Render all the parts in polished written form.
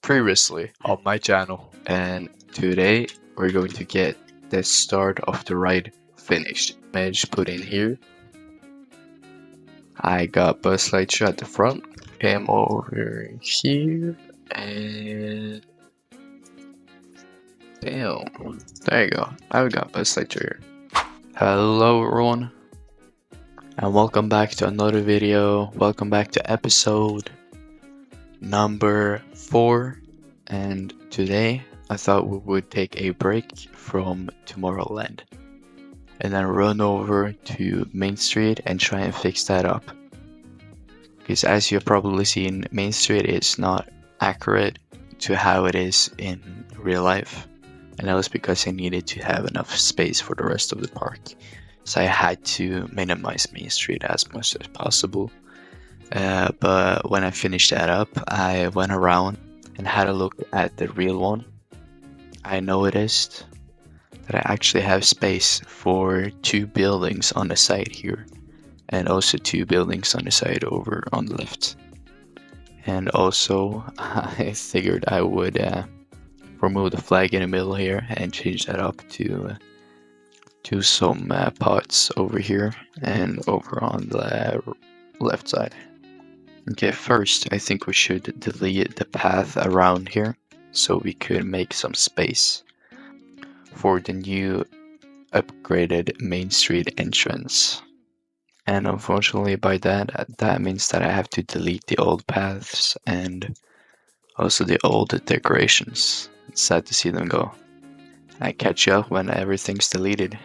previously on my channel, and today we're going to get the start of the ride finished. Image put in here. I got Buzz Lightyear at the front, came over here, and damn, there you go. Now we got Buzz Lightyear. Hello everyone, and welcome back to another video. Welcome back to episode number 4, and today I thought we would take a break from Tomorrowland and then run over to Main Street and try and fix that up, because as you've probably seen, Main Street is not accurate to how it is in real life, and that was because I needed to have enough space for the rest of the park, so I had to minimize Main Street as much as possible. But when I finished that up, I went around and had a look at the real one. I noticed that I actually have space for 2 buildings on the side here, and also 2 buildings on the side over on the left. And also I figured I would remove the flag in the middle here and change that up to some pots over here and over on the left side. Okay, first I think we should delete the path around here so we could make some space for the new upgraded Main Street entrance. And unfortunately by that means that I have to delete the old paths and also the old decorations. It's sad to see them go. I catch you up when everything's deleted.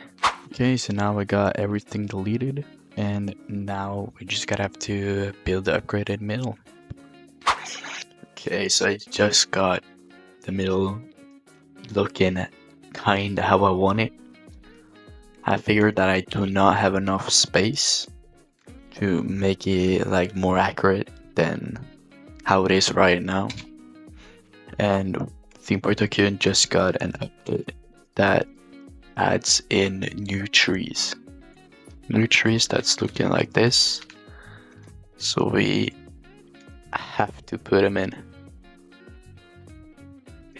Okay, so now I got everything deleted, and now we just gotta have to build the upgraded middle. Okay, so I just got the middle looking kinda how I want it. I figured that I do not have enough space to make it like more accurate than how it is right now. And Theme Park Tokyo just got an update that adds in new trees. New trees that's looking like this, so we have to put them in.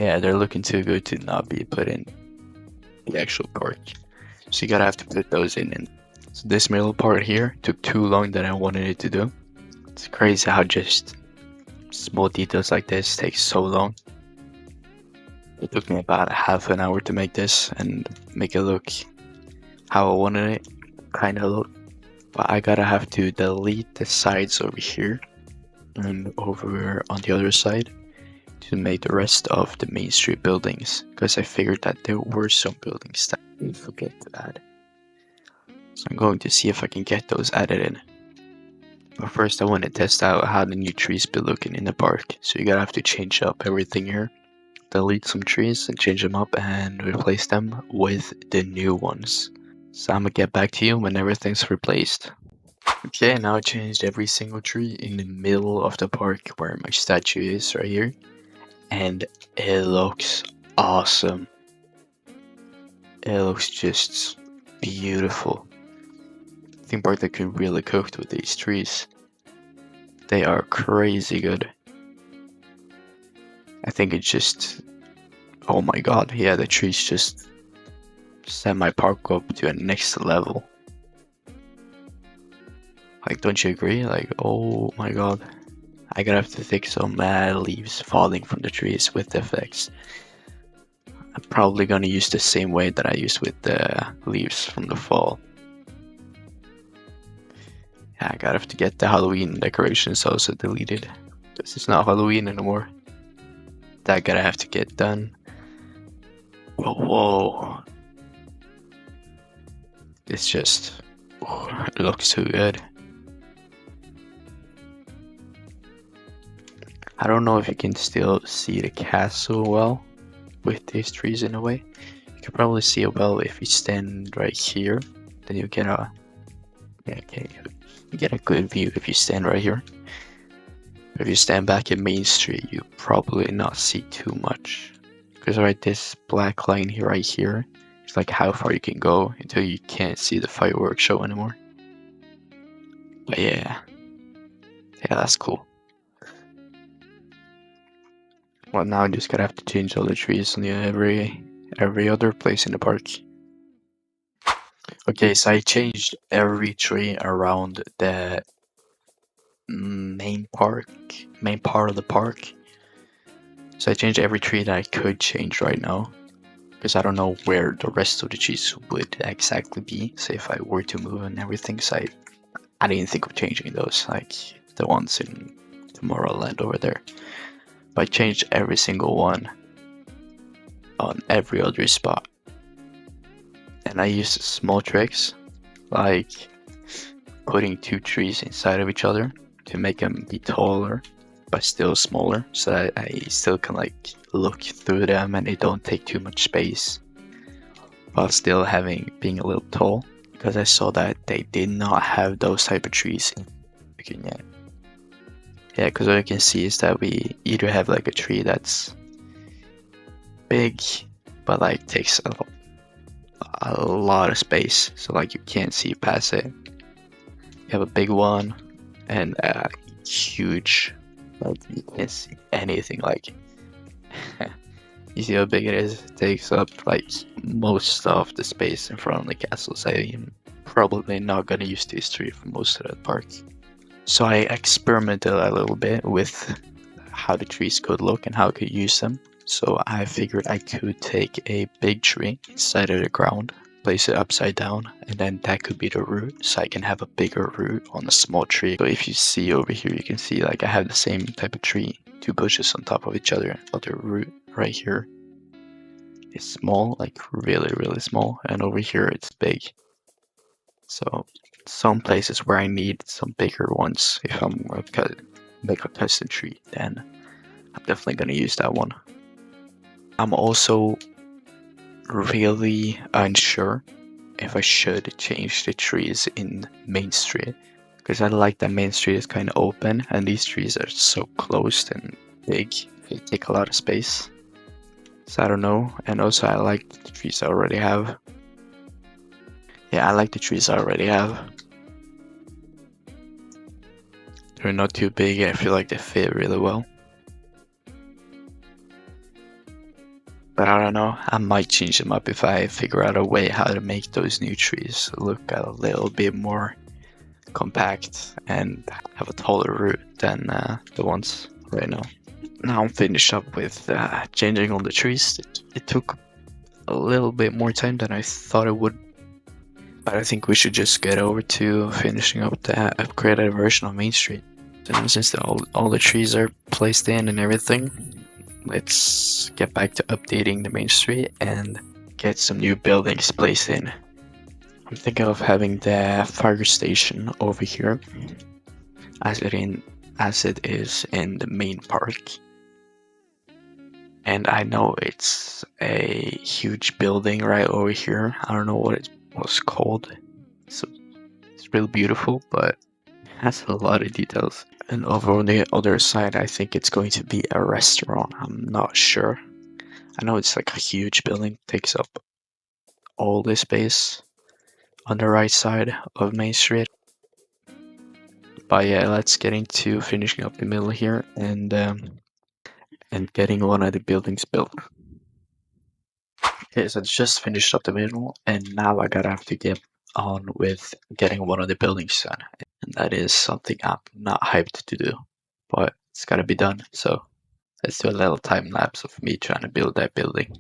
Yeah, they're looking too good to not be put in the actual park, so you gotta have to put those in. And so this middle part here took too long than I wanted it to do. It's crazy how just small details like this take so long. It took me about half an hour to make this and make it look how I wanted it kinda look, but I gotta have to delete the sides over here and over on the other side to make the rest of the Main Street buildings, because I figured that there were some buildings that I forget to add. So I'm going to see if I can get those added in. But first I want to test out how the new trees be looking in the park, so you gotta have to change up everything here. Delete some trees and change them up and replace them with the new ones. So I'm gonna get back to you when everything's replaced. Okay, now I changed every single tree in the middle of the park where my statue is right here, and it looks awesome. It looks just beautiful. Theme park that could really cook with these trees. They are crazy good. I think it's just, oh my god, yeah, the trees just set my park up to a next level. Like, don't you agree? Like, oh my god. I gotta have to fix some leaves falling from the trees with the effects. I'm probably gonna use the same way that I used with the leaves from the fall. Yeah, I gotta have to get the Halloween decorations also deleted, because it's not Halloween anymore. That gotta have to get done. Whoa. It's just, it looks too good. I don't know if you can still see the castle well with these trees in a way. You can probably see it well if you stand right here. Then you get a, yeah, okay, you get a good view if you stand right here. If you stand back at Main Street, you probably not see too much, because right, this black line here, right here, is like how far you can go until you can't see the fireworks show anymore. But yeah, that's cool. Well, now I just gotta have to change all the trees on every other place in the park. Okay, so I changed every tree around the main part of the park. So I changed every tree that I could change right now, because I don't know where the rest of the trees would exactly be. So if I were to move and everything, so I didn't think of changing those, like the ones in Tomorrowland over there. But I changed every single one on every other spot. And I used small tricks, like putting two trees inside of each other to make them be taller, but still smaller, so that I still can like look through them and they don't take too much space, while still being a little tall. Because I saw that they did not have those type of trees in Virginia. Yeah, because what you can see is that we either have like a tree that's big, but like takes a lot of space, so like you can't see past it. You have a big one and a huge, like you can't see anything. Like you see how big it is? It takes up like most of the space in front of the castle, so I'm probably not gonna use this tree for most of the park. So I experimented a little bit with how the trees could look and how I could use them. So I figured I could take a big tree inside of the ground, place it upside down, and then that could be the root, so I can have a bigger root on a small tree. So if you see over here, you can see like I have the same type of tree, two bushes on top of each other, but the root right here is small, like really small, and over here it's big. So some places where I need some bigger ones, if I'm gonna make a custom tree, then I'm definitely gonna use that one. I'm also really unsure if I should change the trees in Main Street, because I like that Main Street is kind of open and these trees are so closed and big, they take a lot of space. So I don't know. And also I like the trees I already have. Yeah, I like the trees I already have. They're not too big, I feel like they fit really well. But I don't know, I might change them up if I figure out a way how to make those new trees look a little bit more compact and have a taller root than the ones right now. Now I'm finished up with changing all the trees. It took a little bit more time than I thought it would, but I think we should just get over to finishing up the upgraded version of Main Street. And since all the trees are placed in and everything, let's get back to updating the Main Street and get some new buildings placed in. I'm thinking of having the fire station over here, as it is in the main park. And I know it's a huge building right over here. I don't know what it was called. So it's really beautiful, but it has a lot of details. And over on the other side, I think it's going to be a restaurant. I'm not sure. I know it's like a huge building, takes up all the space on the right side of Main Street. But yeah, let's get into finishing up the middle here and getting one of the buildings built. Okay, so I just finished up the middle, and now I gotta have to get on with getting one of the buildings done. And that is something I'm not hyped to do, but it's gotta be done. So let's do a little time lapse of me trying to build that building.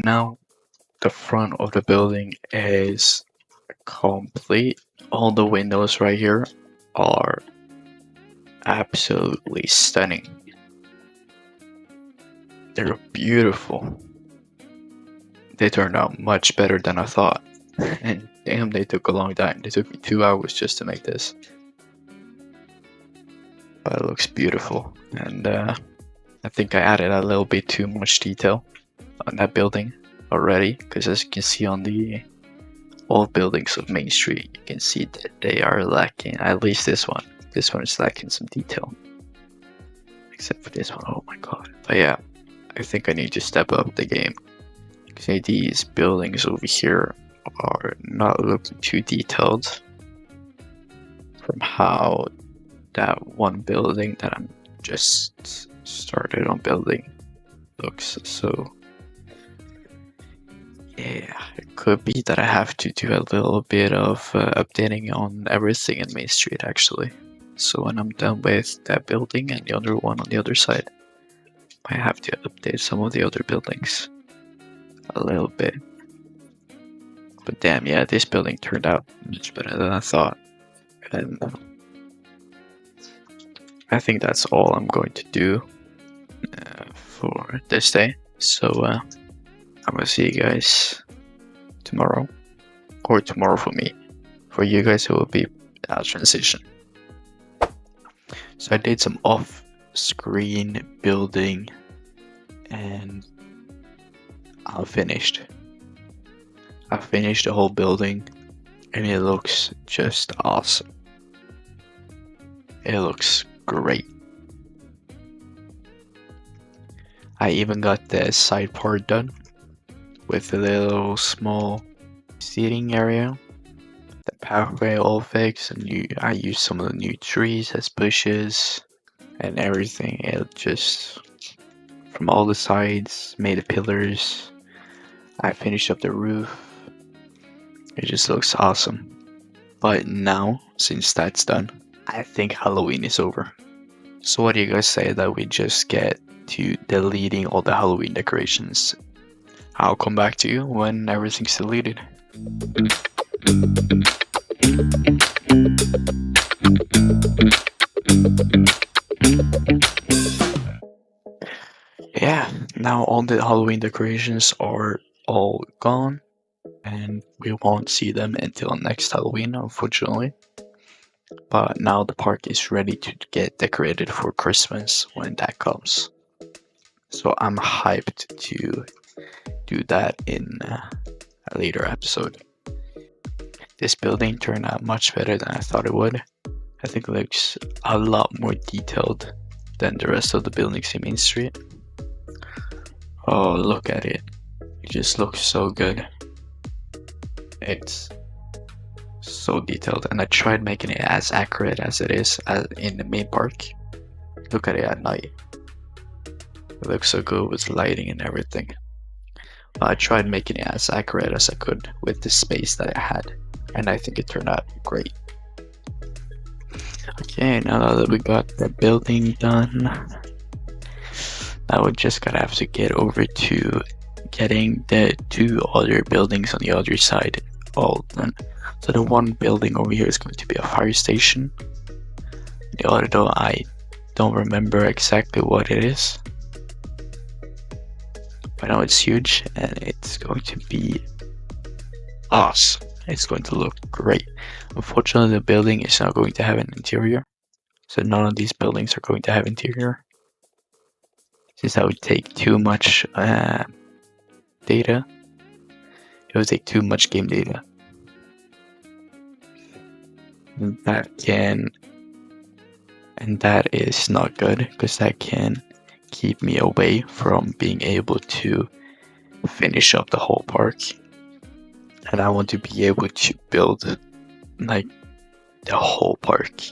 now the front of the building is complete. All the windows right here are absolutely stunning. They're beautiful. They turned out much better than I thought. And damn, they took a long time. They took me 2 hours just to make this. But it looks beautiful. And I think I added a little bit too much detail on that building already. Because as you can see on the old buildings of Main Street, you can see that they are lacking, at least this one. This one is lacking some detail. Except for this one, oh my god. But yeah, I think I need to step up the game. Because these buildings over here are not looking too detailed from how that one building that I'm just started on building looks. So yeah, it could be that I have to do a little bit of updating on everything in Main Street actually. So when I'm done with that building and the other one on the other side, I have to update some of the other buildings a little bit. But damn, yeah, this building turned out much better than I thought. And I think that's all I'm going to do for this day. So I'm gonna see you guys tomorrow, or tomorrow for me. For you guys, it will be a transition. So I did some off-screen building, and I finished the whole building, and it looks just awesome. It looks great. I even got the side part done with a little small seating area, the pathway all fixed, and I used some of the new trees as bushes and everything. It just, from all the sides, made the pillars. I finished up the roof. It just looks awesome. But now, since that's done, I think Halloween is over. So what do you guys say that we just get to deleting all the Halloween decorations? I'll come back to you when everything's deleted. Yeah, now all the Halloween decorations are all gone, and we won't see them until next Halloween, unfortunately. But now the park is ready to get decorated for Christmas when that comes. So I'm hyped to do that in a later episode. This building turned out much better than I thought it would. I think it looks a lot more detailed than the rest of the buildings in Main Street. Oh, look at it. It just looks so good. It's so detailed, and I tried making it as accurate as it is in the main park. Look at it at night. It looks so good with lighting and everything. I tried making it as accurate as I could with the space that I had, and I think it turned out great. Okay, now that we got the building done, now we just gotta have to get over to getting the two other buildings on the other side all done. So the one building over here is going to be a fire station. The other though, I don't remember exactly what it is. I know it's huge and it's going to be awesome. It's going to look great. Unfortunately, the building is not going to have an interior. So none of these buildings are going to have interior. Since that would take too much data. It would take too much game data. And that is not good, because that can keep me away from being able to finish up the whole park. And I want to be able to build like the whole park,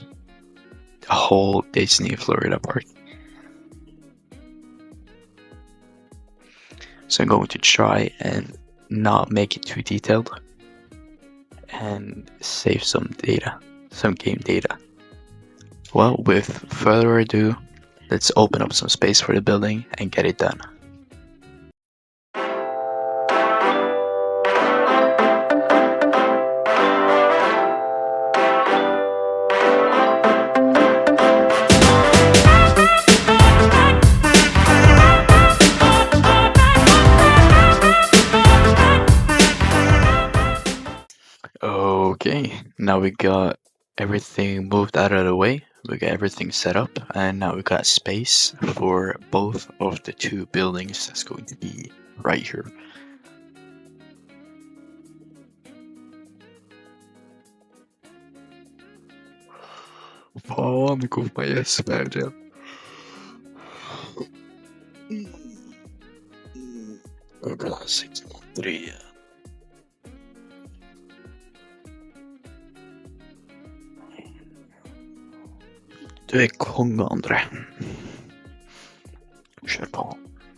the whole Disney Florida park. So I'm going to try and not make it too detailed and save some data, some game data. Well, with further ado, let's open up some space for the building and get it done. Okay, now we got everything moved out of the way. We got everything set up, and now we got space for both of the two buildings that's going to be right here. Pânico, conhece, velho. Du är kung, André. Kör på.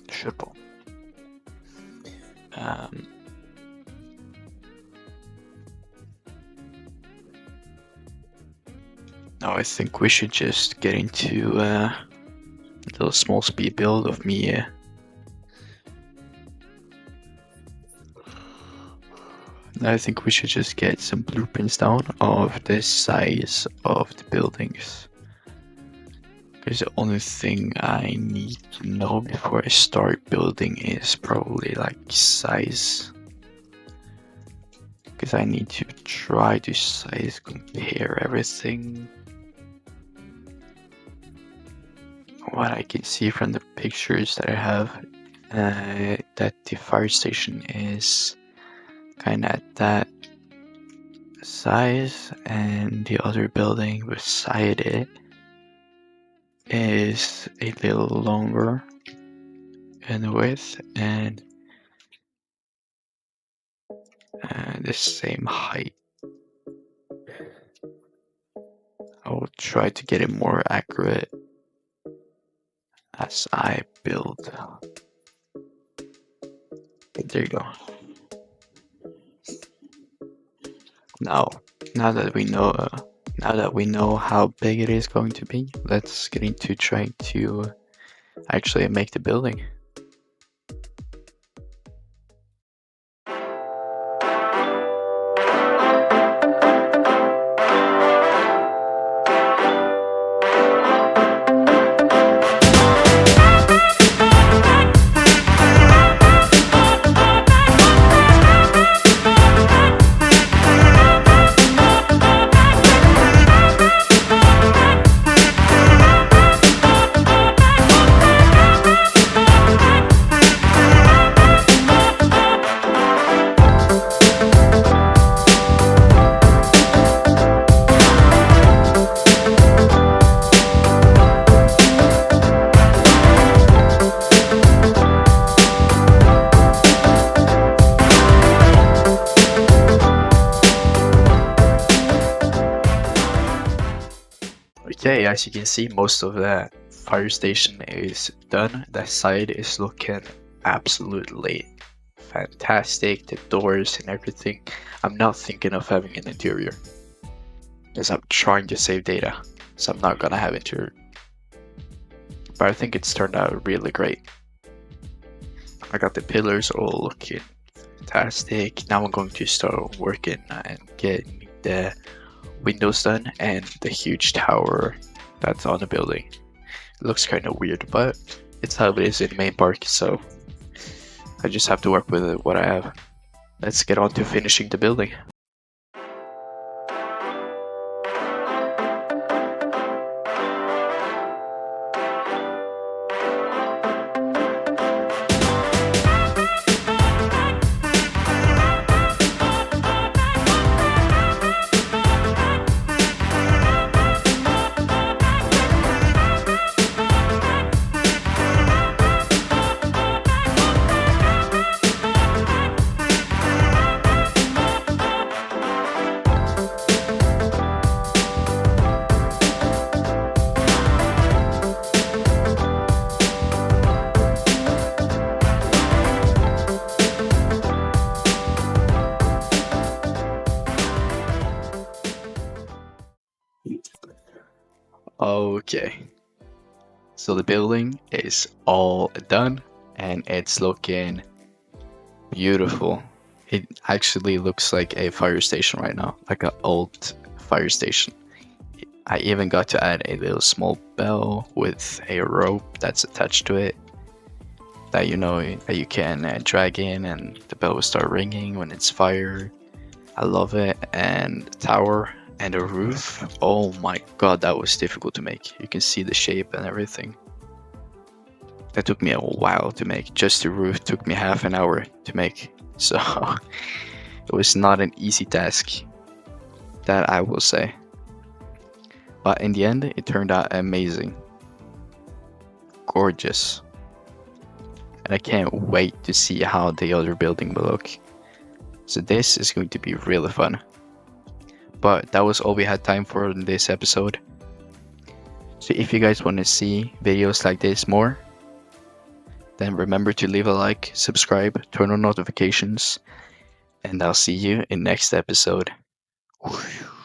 Kör på. Now I think we should just get into a little small speed build of me. I think we should just get some blueprints down of the size of the buildings. Because the only thing I need to know before I start building is probably like size. Because I need to try to size compare everything. What I can see from the pictures that I have, that the fire station is kind of at that size, and the other building beside it is a little longer in width and the same height. I will try to get it more accurate as I build. There you go. Now that we know how big it is going to be, let's get into trying to actually make the building. Okay, as you can see, most of that fire station is done. That side is looking absolutely fantastic. The doors and everything. I'm not thinking of having an interior, because I'm trying to save data, so I'm not gonna have interior. But I think it's turned out really great. I got the pillars all looking fantastic. Now I'm going to start working and getting the windows done and the huge tower that's on the building. It looks kind of weird, but it's how it is in main park, so I just have to work with what I have. Let's get on to finishing the building. Okay, so the building is all done and it's looking beautiful. It actually looks like a fire station right now, like an old fire station. I even got to add a little small bell with a rope that's attached to it that you know that you can drag in and the bell will start ringing when it's fire. I love it. And the tower and the roof. Oh my god, that was difficult to make. You can see the shape and everything. That took me a while to make. Just the roof took me half an hour to make. So it was not an easy task, that I will say. But in the end, it turned out amazing. Gorgeous. And I can't wait to see how the other building will look. So this is going to be really fun. But that was all we had time for in this episode. So if you guys want to see videos like this more, then remember to leave a like, subscribe, turn on notifications, and I'll see you in next episode. Whew.